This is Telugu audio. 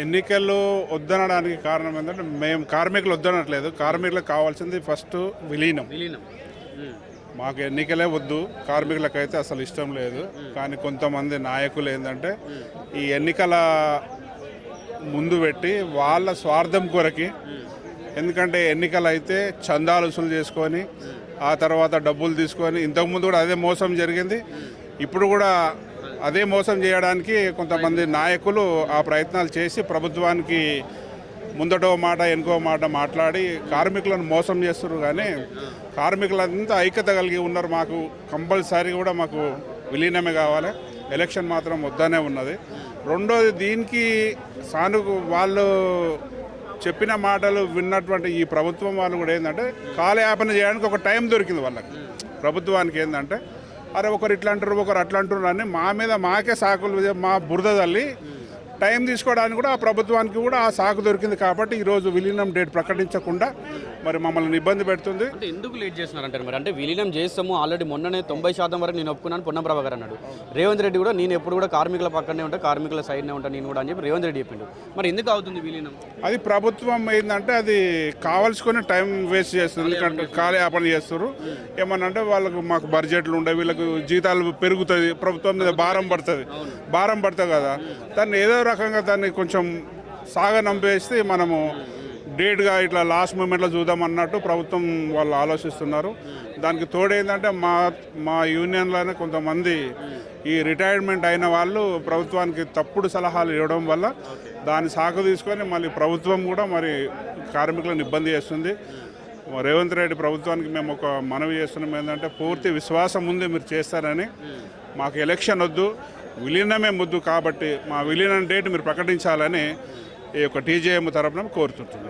ఎన్నికలు వద్దనడానికి కారణం ఏంటంటే మేము కార్మికులు వద్దనట్లేదు. కార్మికులకు కావాల్సింది ఫస్ట్ విలీనం. మాకు ఎన్నికలే వద్దు, కార్మికులకైతే అసలు ఇష్టం లేదు. కానీ కొంతమంది నాయకులు ఏంటంటే ఈ ఎన్నికల ముందు పెట్టి వాళ్ళ స్వార్థం కొరకి, ఎందుకంటే ఎన్నికలు అయితే చందాలు వసూలు చేసుకొని ఆ తర్వాత డబ్బులు తీసుకొని, ఇంతకుముందు కూడా అదే మోసం జరిగింది, ఇప్పుడు కూడా అదే మోసం చేయడానికి కొంతమంది నాయకులు ఆ ప్రయత్నాలు చేసి ప్రభుత్వానికి ముందటో మాట వెనుకో మాట మాట్లాడి కార్మికులను మోసం చేస్తున్నారు. కానీ కార్మికులంతా ఐక్యత కలిగి ఉన్నారు. మాకు కంపల్సరీ కూడా మాకు విలీనమే కావాలి, ఎలక్షన్ మాత్రం వద్దనే ఉన్నది. రెండోది, దీనికి వాళ్ళు చెప్పిన మాటలు విన్నటువంటి ఈ ప్రభుత్వం వాళ్ళు కూడా ఏంటంటే కాలయాపన చేయడానికి ఒక టైం దొరికింది వాళ్ళకి. ప్రభుత్వానికి ఏంటంటే అరే ఒకరు ఇట్లా అంటారు, ఒకరు అట్లా అంటారు అని మా మీద మాకే సాకులు, మా బురద తల్లి టైం తీసుకోవడానికి కూడా ఆ ప్రభుత్వానికి కూడా ఆ సాకు దొరికింది. కాబట్టి ఈరోజు విలీనం డేట్ ప్రకటించకుండా మరి మమ్మల్ని ఇబ్బంది పెడుతుంది. అంటే ఎందుకు లేట్ చేస్తున్నారంటారు మరి? అంటే విలీనం చేస్తాము ఆల్రెడీ, మొన్ననే 90% వరకు నేను ఒప్పుకున్నాను పొన్నం ప్రభాకర్ అన్నాడు. రేవంత్ రెడ్డి కూడా నేను ఎప్పుడు కూడా కార్మికుల పక్కనే ఉంటా, కార్మికుల సైడ్నే ఉంటాను నేను కూడా అని చెప్పి రేవంత్ రెడ్డి చెప్పిండు. మరి ఎందుకు అవుతుంది విలీనం? అది ప్రభుత్వం ఏంటంటే అది కావాల్సుకొని టైం వేస్ట్ చేస్తుంది. ఎందుకంటే కాలయాపన చేస్తారు. ఏమన్నా అంటే వాళ్ళకు మాకు బడ్జెట్లు ఉండవు, వీళ్ళకు జీతాలు పెరుగుతుంది, ప్రభుత్వం మీద భారం పడుతుంది కదా, దాన్ని ఏదో రకంగా దాన్ని కొంచెం సాగనంపేస్తే మనము డేట్గా ఇట్లా లాస్ట్ మూమెంట్లో చూద్దాం అన్నట్టు ప్రభుత్వం వాళ్ళు ఆలోచిస్తున్నారు. దానికి తోడేందంటే మా యూనియన్లోనే కొంతమంది ఈ రిటైర్మెంట్ అయిన వాళ్ళు ప్రభుత్వానికి తప్పుడు సలహాలు ఇవ్వడం వల్ల దాన్ని సాకు తీసుకొని మళ్ళీ ప్రభుత్వం కూడా మరి కార్మికులను ఇబ్బంది చేస్తుంది. రేవంత్ రెడ్డి ప్రభుత్వానికి మేము ఒక మనవి చేస్తున్నాం ఏంటంటే పూర్తి విశ్వాసం ఉంది మీరు చేస్తారని. మాకు ఎలక్షన్ వద్దు, విలీనమే ముద్దు. కాబట్టి మా విలీనం డేట్ మీరు ప్రకటించాలని ఈ యొక్క టీజేఎం తరపున కోరుతుంటున్నాం.